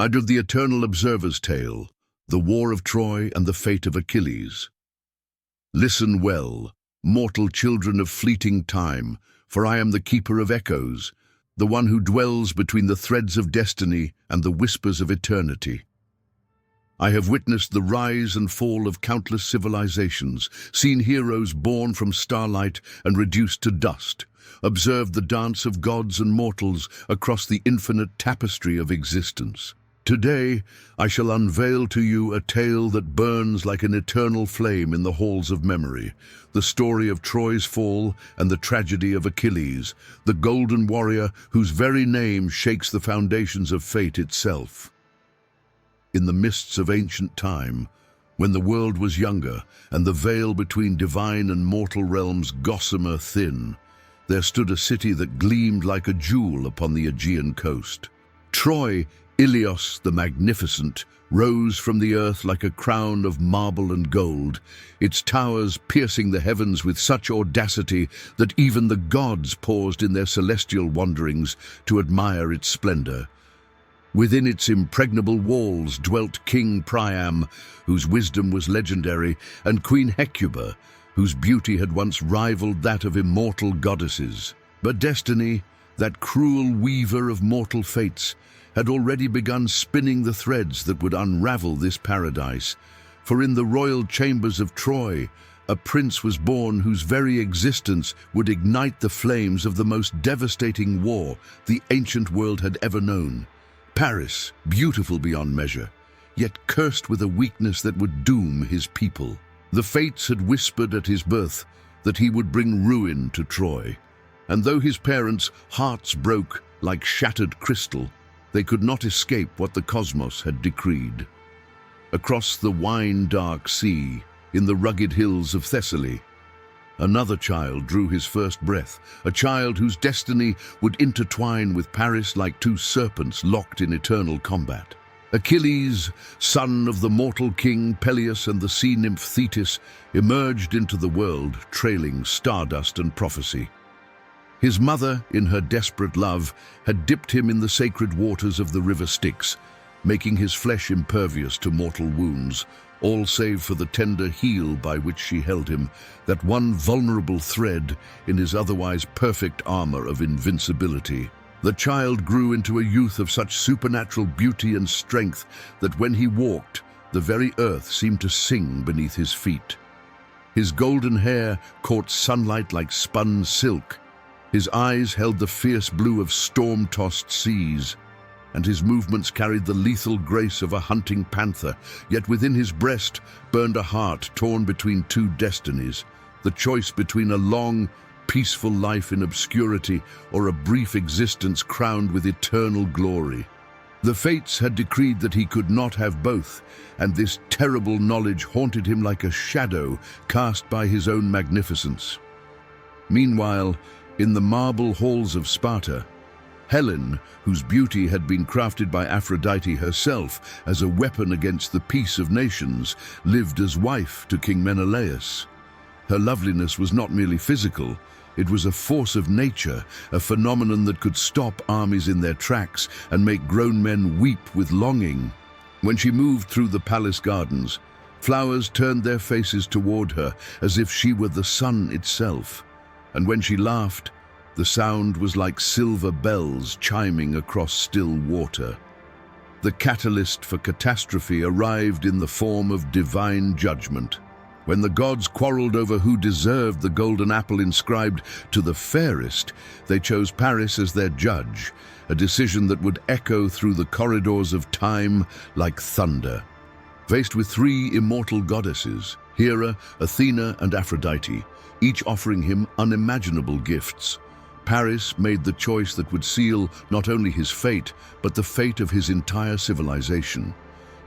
Out of the eternal observer's tale, the war of Troy and the fate of Achilles. Listen well, mortal children of fleeting time, for I am the keeper of echoes, the one who dwells between the threads of destiny and the whispers of eternity. I have witnessed the rise and fall of countless civilizations, seen heroes born from starlight and reduced to dust, observed the dance of gods and mortals across the infinite tapestry of existence. Today, I shall unveil to you a tale that burns like an eternal flame in the halls of memory, the story of Troy's fall and the tragedy of Achilles, the golden warrior whose very name shakes the foundations of fate itself. In the mists of ancient time, when the world was younger and the veil between divine and mortal realms gossamer thin, there stood a city that gleamed like a jewel upon the Aegean coast. Troy, Ilios the Magnificent, rose from the earth like a crown of marble and gold, its towers piercing the heavens with such audacity that even the gods paused in their celestial wanderings to admire its splendor. Within its impregnable walls dwelt King Priam, whose wisdom was legendary, and Queen Hecuba, whose beauty had once rivaled that of immortal goddesses. But destiny, that cruel weaver of mortal fates, had already begun spinning the threads that would unravel this paradise. For in the royal chambers of Troy, a prince was born whose very existence would ignite the flames of the most devastating war the ancient world had ever known. Paris, beautiful beyond measure, yet cursed with a weakness that would doom his people. The fates had whispered at his birth that he would bring ruin to Troy. And though his parents' hearts broke like shattered crystal, they could not escape what the cosmos had decreed. Across the wine-dark sea, in the rugged hills of Thessaly, another child drew his first breath, a child whose destiny would intertwine with Paris like two serpents locked in eternal combat. Achilles, son of the mortal king Peleus and the sea nymph Thetis, emerged into the world trailing stardust and prophecy. His mother, in her desperate love, had dipped him in the sacred waters of the river Styx, making his flesh impervious to mortal wounds, all save for the tender heel by which she held him, that one vulnerable thread in his otherwise perfect armor of invincibility. The child grew into a youth of such supernatural beauty and strength that when he walked, the very earth seemed to sing beneath his feet. His golden hair caught sunlight like spun silk. His eyes held the fierce blue of storm-tossed seas, and his movements carried the lethal grace of a hunting panther, yet within his breast burned a heart torn between two destinies, the choice between a long, peaceful life in obscurity or a brief existence crowned with eternal glory. The fates had decreed that he could not have both, and this terrible knowledge haunted him like a shadow cast by his own magnificence. Meanwhile, in the marble halls of Sparta, Helen, whose beauty had been crafted by Aphrodite herself as a weapon against the peace of nations, lived as wife to King Menelaus. Her loveliness was not merely physical, it was a force of nature, a phenomenon that could stop armies in their tracks and make grown men weep with longing. When she moved through the palace gardens, flowers turned their faces toward her as if she were the sun itself. And when she laughed, the sound was like silver bells chiming across still water. The catalyst for catastrophe arrived in the form of divine judgment. When the gods quarreled over who deserved the golden apple inscribed to the fairest, they chose Paris as their judge, a decision that would echo through the corridors of time like thunder. Faced with three immortal goddesses, Hera, Athena, and Aphrodite, each offering him unimaginable gifts, Paris made the choice that would seal not only his fate, but the fate of his entire civilization.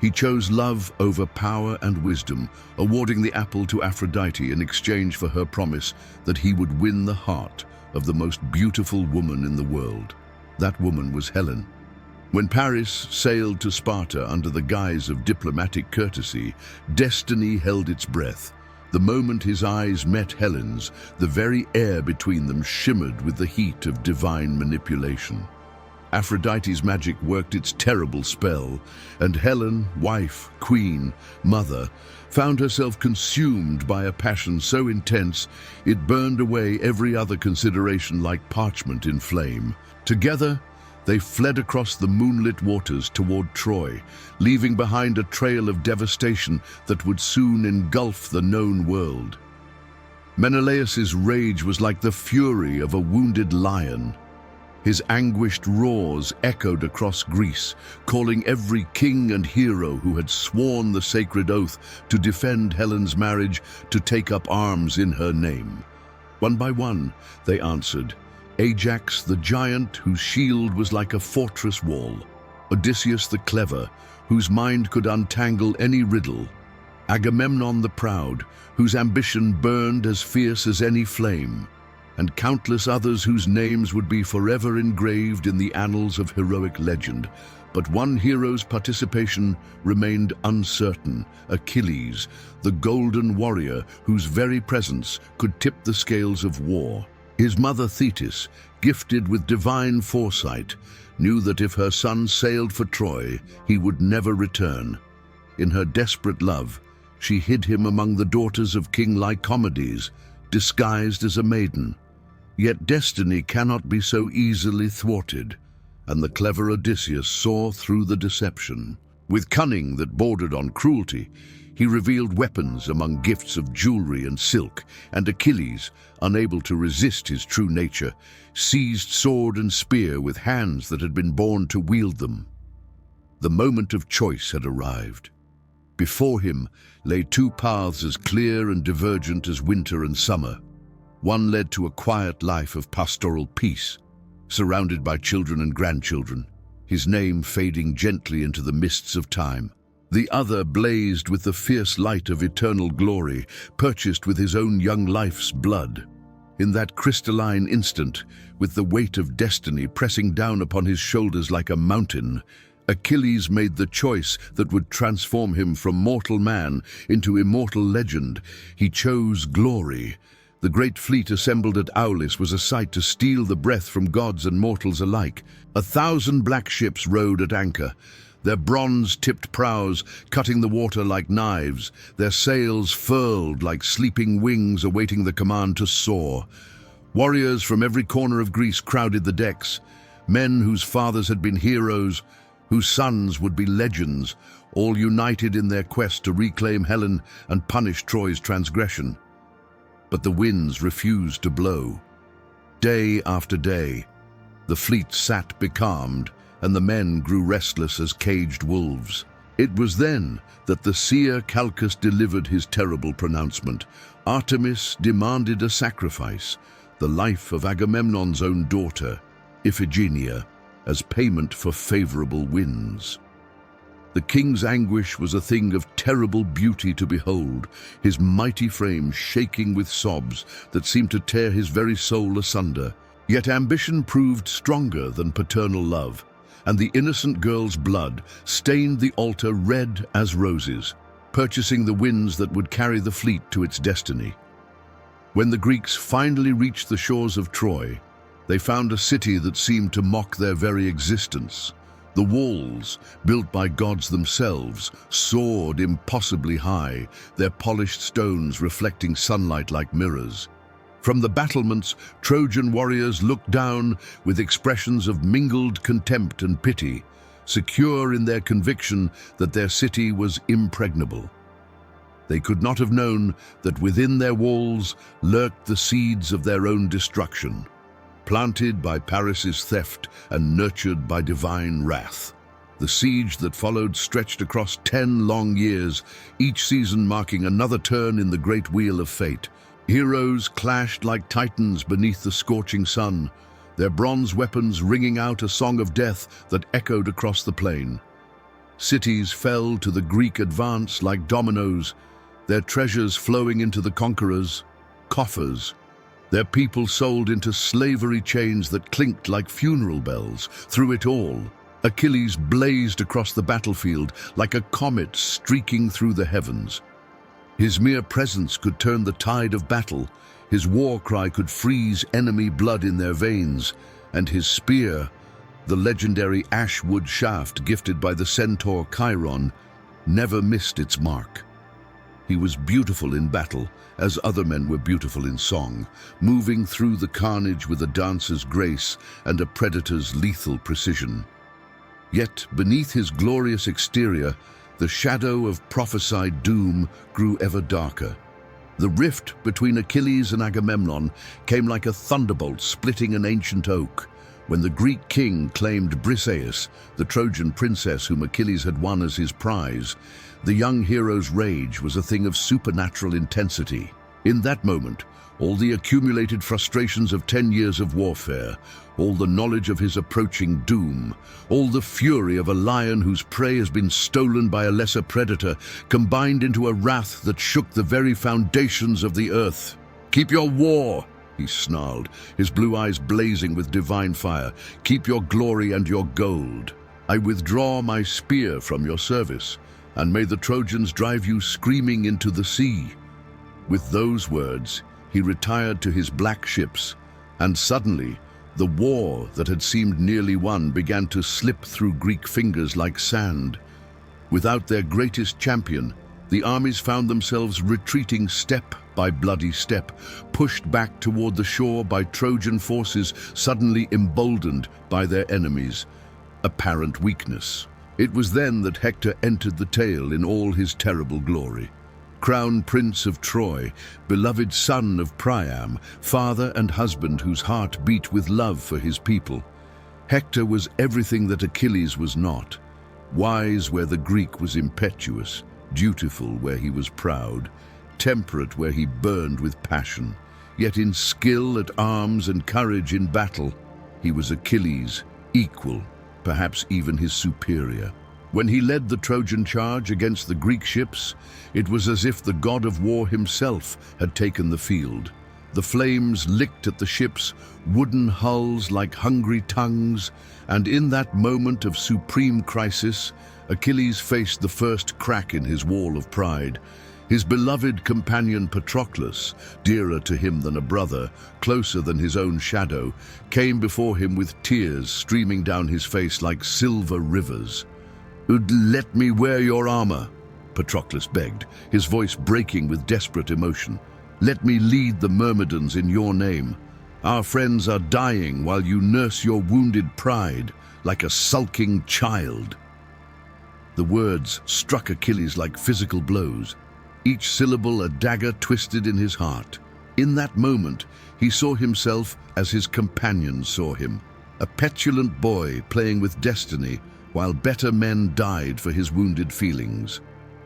He chose love over power and wisdom, awarding the apple to Aphrodite in exchange for her promise that he would win the heart of the most beautiful woman in the world. That woman was Helen. When Paris sailed to Sparta under the guise of diplomatic courtesy, destiny held its breath. The moment his eyes met Helen's, the very air between them shimmered with the heat of divine manipulation. Aphrodite's magic worked its terrible spell, and Helen, wife, queen, mother, found herself consumed by a passion so intense it burned away every other consideration like parchment in flame. Together, they fled across the moonlit waters toward Troy, leaving behind a trail of devastation that would soon engulf the known world. Menelaus's rage was like the fury of a wounded lion. His anguished roars echoed across Greece, calling every king and hero who had sworn the sacred oath to defend Helen's marriage to take up arms in her name. One by one, they answered. Ajax, the giant whose shield was like a fortress wall. Odysseus the clever, whose mind could untangle any riddle. Agamemnon the proud, whose ambition burned as fierce as any flame. And countless others whose names would be forever engraved in the annals of heroic legend. But one hero's participation remained uncertain: Achilles, the golden warrior whose very presence could tip the scales of war. His mother Thetis, gifted with divine foresight, knew that if her son sailed for Troy, he would never return. In her desperate love, she hid him among the daughters of King Lycomedes, disguised as a maiden. Yet destiny cannot be so easily thwarted, and the clever Odysseus saw through the deception. With cunning that bordered on cruelty, he revealed weapons among gifts of jewelry and silk, and Achilles, unable to resist his true nature, seized sword and spear with hands that had been born to wield them. The moment of choice had arrived. Before him lay two paths as clear and divergent as winter and summer. One led to a quiet life of pastoral peace, surrounded by children and grandchildren, his name fading gently into the mists of time. The other blazed with the fierce light of eternal glory, purchased with his own young life's blood. In that crystalline instant, with the weight of destiny pressing down upon his shoulders like a mountain, Achilles made the choice that would transform him from mortal man into immortal legend. He chose glory. The great fleet assembled at Aulis was a sight to steal the breath from gods and mortals alike. 1,000 black ships rode at anchor, their bronze-tipped prows cutting the water like knives, their sails furled like sleeping wings awaiting the command to soar. Warriors from every corner of Greece crowded the decks, men whose fathers had been heroes, whose sons would be legends, all united in their quest to reclaim Helen and punish Troy's transgression. But the winds refused to blow. Day after day, the fleet sat becalmed, and the men grew restless as caged wolves. It was then that the seer Calchas delivered his terrible pronouncement. Artemis demanded a sacrifice, the life of Agamemnon's own daughter, Iphigenia, as payment for favorable winds. The king's anguish was a thing of terrible beauty to behold, his mighty frame shaking with sobs that seemed to tear his very soul asunder. Yet ambition proved stronger than paternal love, and the innocent girl's blood stained the altar red as roses, purchasing the winds that would carry the fleet to its destiny. When the Greeks finally reached the shores of Troy, they found a city that seemed to mock their very existence. The walls, built by gods themselves, soared impossibly high, their polished stones reflecting sunlight like mirrors. From the battlements, Trojan warriors looked down with expressions of mingled contempt and pity, secure in their conviction that their city was impregnable. They could not have known that within their walls lurked the seeds of their own destruction, planted by Paris's theft and nurtured by divine wrath. The siege that followed stretched across 10 long years, each season marking another turn in the great wheel of fate. Heroes clashed like titans beneath the scorching sun, their bronze weapons ringing out a song of death that echoed across the plain. Cities fell to the Greek advance like dominoes, their treasures flowing into the conquerors' coffers. Their people sold into slavery chains that clinked like funeral bells. Through it all, Achilles blazed across the battlefield like a comet streaking through the heavens. His mere presence could turn the tide of battle, his war cry could freeze enemy blood in their veins, and his spear, The legendary ash-wood shaft gifted by the centaur Chiron never missed its mark. He was beautiful in battle, as other men were beautiful in song, moving through the carnage with a dancer's grace and a predator's lethal precision. Yet, beneath his glorious exterior, the shadow of prophesied doom grew ever darker. The rift between Achilles and Agamemnon came like a thunderbolt splitting an ancient oak. When the Greek king claimed Briseis, the Trojan princess whom Achilles had won as his prize, the young hero's rage was a thing of supernatural intensity. In that moment, all the accumulated frustrations of 10 years of warfare, all the knowledge of his approaching doom, all the fury of a lion whose prey has been stolen by a lesser predator, combined into a wrath that shook the very foundations of the earth. "Keep your war," he snarled, his blue eyes blazing with divine fire. "Keep your glory and your gold. I withdraw my spear from your service, and may the Trojans drive you screaming into the sea." With those words, he retired to his black ships, and suddenly, the war that had seemed nearly won began to slip through Greek fingers like sand. Without their greatest champion, the armies found themselves retreating step by bloody step, pushed back toward the shore by Trojan forces suddenly emboldened by their enemies' apparent weakness. It was then that Hector entered the tale in all his terrible glory. Crown Prince of Troy, beloved son of Priam, father and husband whose heart beat with love for his people. Hector was everything that Achilles was not, wise where the Greek was impetuous, dutiful where he was proud, temperate where he burned with passion. Yet in skill at arms and courage in battle, he was Achilles, equal, perhaps even his superior. When he led the Trojan charge against the Greek ships, it was as if the god of war himself had taken the field. The flames licked at the ships' wooden hulls like hungry tongues, and in that moment of supreme crisis, Achilles faced the first crack in his wall of pride. His beloved companion Patroclus, dearer to him than a brother, closer than his own shadow, came before him with tears streaming down his face like silver rivers. "Let me wear your armor," Patroclus begged, his voice breaking with desperate emotion. "Let me lead the Myrmidons in your name. Our friends are dying while you nurse your wounded pride like a sulking child." The words struck Achilles like physical blows, each syllable a dagger twisted in his heart. In that moment, he saw himself as his companions saw him, a petulant boy playing with destiny, while better men died for his wounded feelings.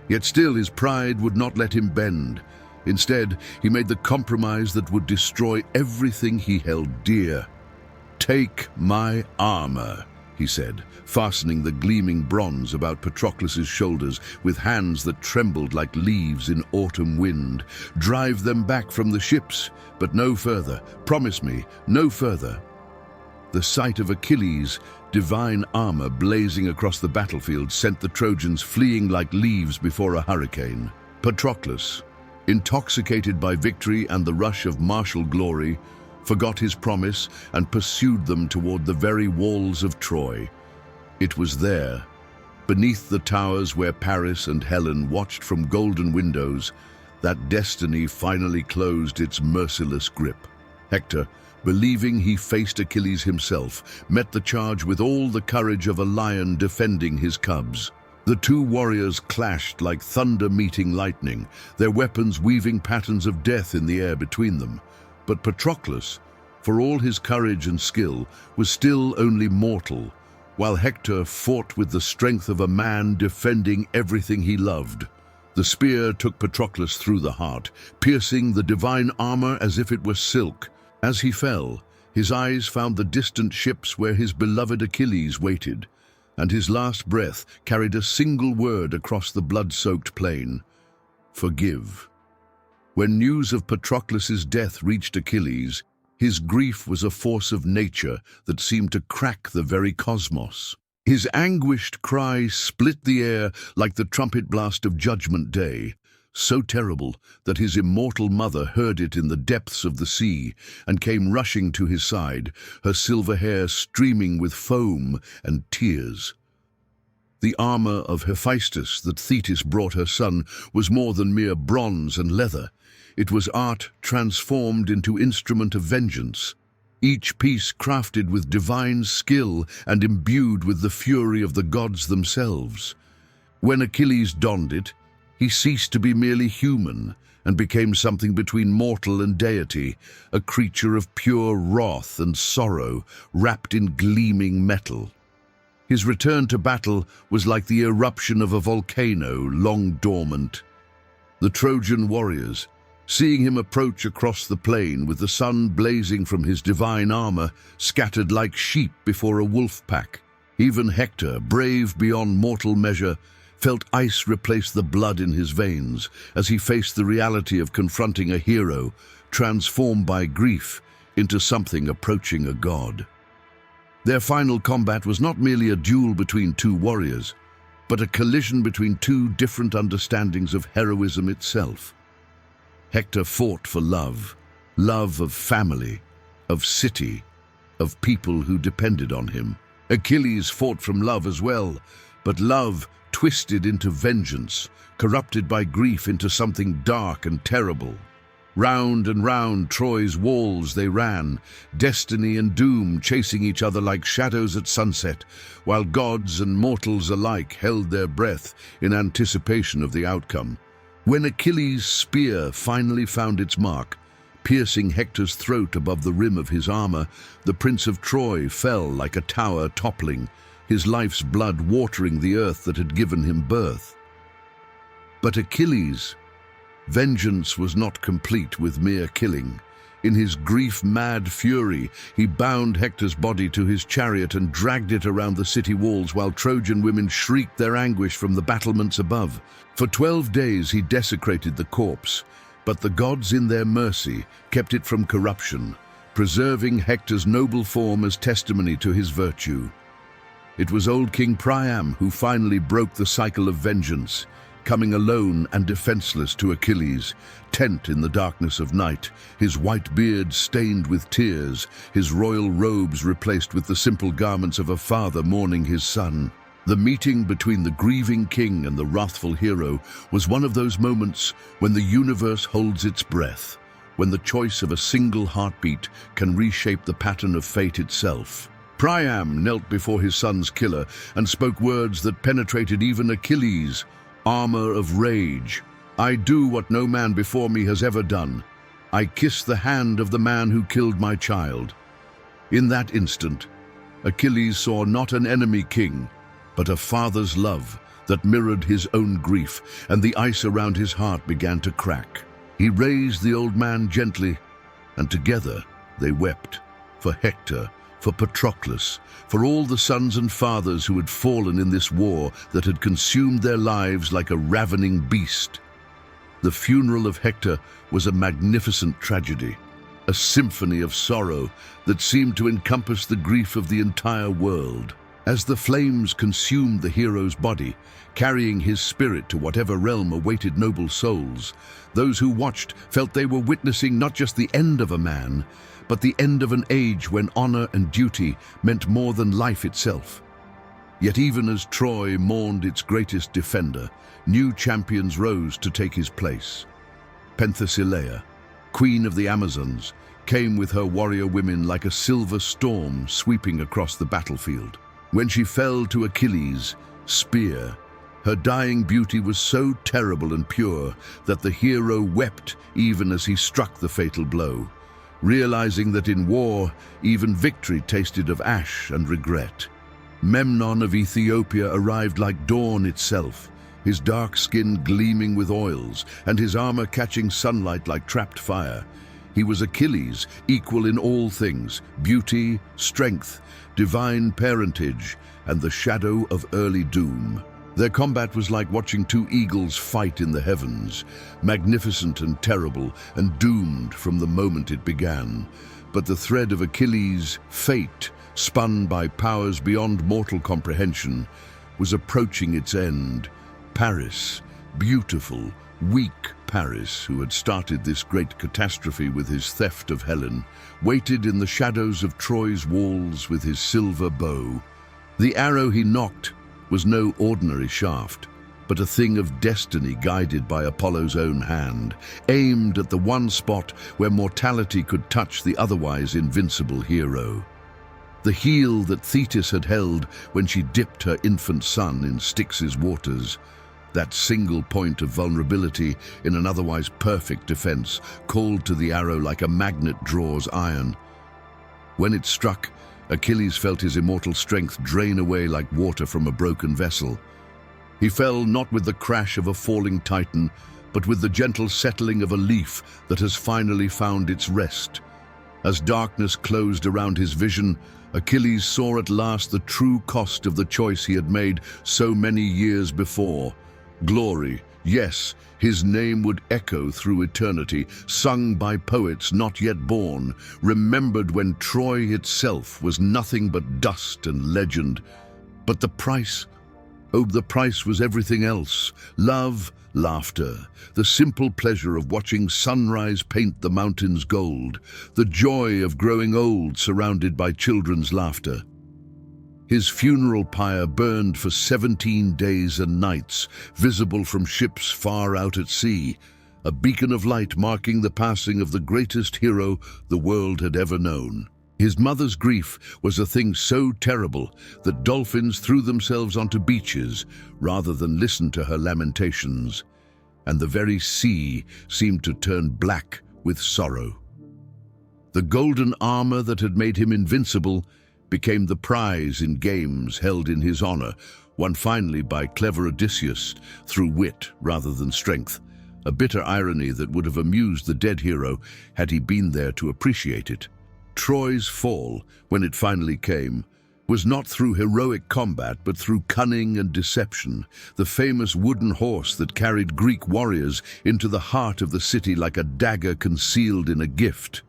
Yet still his pride would not let him bend. Instead, he made the compromise that would destroy everything he held dear. "Take my armor," he said, fastening the gleaming bronze about Patroclus's shoulders with hands that trembled like leaves in autumn wind. "Drive them back from the ships, but no further. Promise me, no further." The sight of Achilles' divine armor blazing across the battlefield sent the Trojans fleeing like leaves before a hurricane. Patroclus, intoxicated by victory and the rush of martial glory, forgot his promise and pursued them toward the very walls of Troy. It was there, beneath the towers where Paris and Helen watched from golden windows, that destiny finally closed its merciless grip. Hector, believing he faced Achilles himself, met the charge with all the courage of a lion defending his cubs. The two warriors clashed like thunder meeting lightning, their weapons weaving patterns of death in the air between them. But Patroclus, for all his courage and skill, was still only mortal, while Hector fought with the strength of a man defending everything he loved. The spear took Patroclus through the heart, piercing the divine armor as if it were silk. As he fell, his eyes found the distant ships where his beloved Achilles waited, and his last breath carried a single word across the blood-soaked plain: "Forgive." When news of Patroclus's death reached Achilles, his grief was a force of nature that seemed to crack the very cosmos. His anguished cry split the air like the trumpet blast of Judgment Day. so terrible that his immortal mother heard it in the depths of the sea and came rushing to his side, her silver hair streaming with foam and tears. The armor of Hephaestus that Thetis brought her son was more than mere bronze and leather. It was art transformed into instrument of vengeance, each piece crafted with divine skill and imbued with the fury of the gods themselves. When Achilles donned it, he ceased to be merely human and became something between mortal and deity, a creature of pure wrath and sorrow wrapped in gleaming metal. His return to battle was like the eruption of a volcano long dormant. The Trojan warriors, seeing him approach across the plain with the sun blazing from his divine armor, scattered like sheep before a wolf pack. Even Hector, brave beyond mortal measure, felt ice replace the blood in his veins as he faced the reality of confronting a hero transformed by grief into something approaching a god. Their final combat was not merely a duel between two warriors, but a collision between two different understandings of heroism itself. Hector fought for love, love of family, of city, of people who depended on him. Achilles fought from love as well, but love twisted into vengeance, corrupted by grief into something dark and terrible. Round and round Troy's walls they ran, destiny and doom chasing each other like shadows at sunset, while gods and mortals alike held their breath in anticipation of the outcome. When Achilles' spear finally found its mark, piercing Hector's throat above the rim of his armor, the Prince of Troy fell like a tower toppling, his life's blood watering the earth that had given him birth. But Achilles' vengeance was not complete with mere killing. In his grief-mad fury, he bound Hector's body to his chariot and dragged it around the city walls while Trojan women shrieked their anguish from the battlements above. For 12 days he desecrated the corpse, but the gods in their mercy kept it from corruption, preserving Hector's noble form as testimony to his virtue. It was old King Priam who finally broke the cycle of vengeance, coming alone and defenseless to Achilles, tent in the darkness of night, his white beard stained with tears, his royal robes replaced with the simple garments of a father mourning his son. The meeting between the grieving king and the wrathful hero was one of those moments when the universe holds its breath, when the choice of a single heartbeat can reshape the pattern of fate itself. Priam knelt before his son's killer and spoke words that penetrated even Achilles. Armor of rage. I do what no man before me has ever done. I kiss the hand of the man who killed my child. In that instant, Achilles saw not an enemy king, but a father's love that mirrored his own grief, and the ice around his heart began to crack. He raised the old man gently, and together they wept for Hector, for Patroclus, for all the sons and fathers who had fallen in this war that had consumed their lives like a ravening beast. The funeral of Hector was a magnificent tragedy, a symphony of sorrow that seemed to encompass the grief of the entire world. As the flames consumed the hero's body, carrying his spirit to whatever realm awaited noble souls, those who watched felt they were witnessing not just the end of a man, but the end of an age when honor and duty meant more than life itself. Yet even as Troy mourned its greatest defender, new champions rose to take his place. Penthesilea, queen of the Amazons, came with her warrior women like a silver storm sweeping across the battlefield. When she fell to Achilles' spear, her dying beauty was so terrible and pure that the hero wept even as he struck the fatal blow, realizing that in war, even victory tasted of ash and regret. Memnon of Ethiopia arrived like dawn itself, his dark skin gleaming with oils and his armor catching sunlight like trapped fire. He was Achilles, equal in all things, beauty, strength, divine parentage, and the shadow of early doom. Their combat was like watching two eagles fight in the heavens, magnificent and terrible, and doomed from the moment it began. But the thread of Achilles' fate, spun by powers beyond mortal comprehension, was approaching its end. Paris, beautiful, Weak Paris, who had started this great catastrophe with his theft of Helen, waited in the shadows of Troy's walls with his silver bow. The arrow he nocked was no ordinary shaft, but a thing of destiny guided by Apollo's own hand, aimed at the one spot where mortality could touch the otherwise invincible hero. The heel that Thetis had held when she dipped her infant son in Styx's waters, that single point of vulnerability in an otherwise perfect defense, called to the arrow like a magnet draws iron. When it struck, Achilles felt his immortal strength drain away like water from a broken vessel. He fell not with the crash of a falling titan, but with the gentle settling of a leaf that has finally found its rest. As darkness closed around his vision, Achilles saw at last the true cost of the choice he had made so many years before. Glory, yes, his name would echo through eternity, sung by poets not yet born, remembered when Troy itself was nothing but dust and legend. But the price, oh, the price was everything else. Love, laughter, the simple pleasure of watching sunrise paint the mountains gold, the joy of growing old surrounded by children's laughter. His funeral pyre burned for 17 days and nights, visible from ships far out at sea, a beacon of light marking the passing of the greatest hero the world had ever known. His mother's grief was a thing so terrible that dolphins threw themselves onto beaches rather than listen to her lamentations, and the very sea seemed to turn black with sorrow. The golden armor that had made him invincible became the prize in games held in his honor, won finally by clever Odysseus through wit rather than strength, a bitter irony that would have amused the dead hero had he been there to appreciate it. Troy's fall, when it finally came, was not through heroic combat but through cunning and deception, the famous wooden horse that carried Greek warriors into the heart of the city like a dagger concealed in a gift.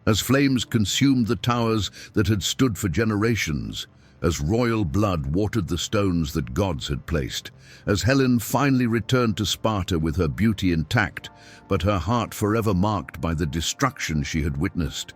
As flames consumed the towers that had stood for generations, as royal blood watered the stones that gods had placed, as Helen finally returned to Sparta with her beauty intact, but her heart forever marked by the destruction she had witnessed,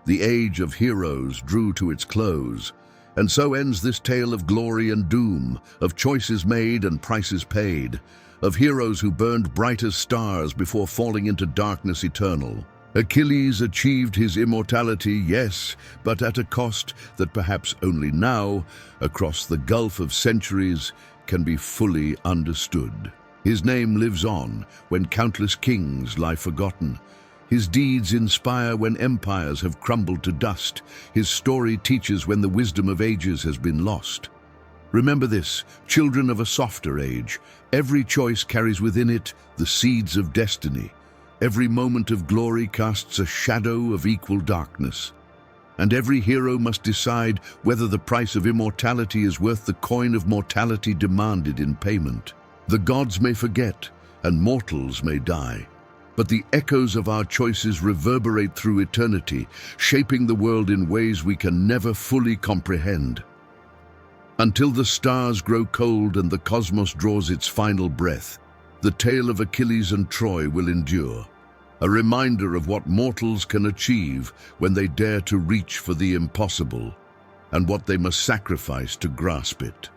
the age of heroes drew to its close. And so ends this tale of glory and doom, of choices made and prices paid, of heroes who burned bright as stars before falling into darkness eternal. Achilles achieved his immortality, yes, but at a cost that perhaps only now, across the gulf of centuries, can be fully understood. His name lives on when countless kings lie forgotten. His deeds inspire when empires have crumbled to dust. His story teaches when the wisdom of ages has been lost. Remember this, children of a softer age, every choice carries within it the seeds of destiny. Every moment of glory casts a shadow of equal darkness. And every hero must decide whether the price of immortality is worth the coin of mortality demanded in payment. The gods may forget, and mortals may die, but the echoes of our choices reverberate through eternity, shaping the world in ways we can never fully comprehend. Until the stars grow cold and the cosmos draws its final breath, the tale of Achilles and Troy will endure, a reminder of what mortals can achieve when they dare to reach for the impossible, and what they must sacrifice to grasp it.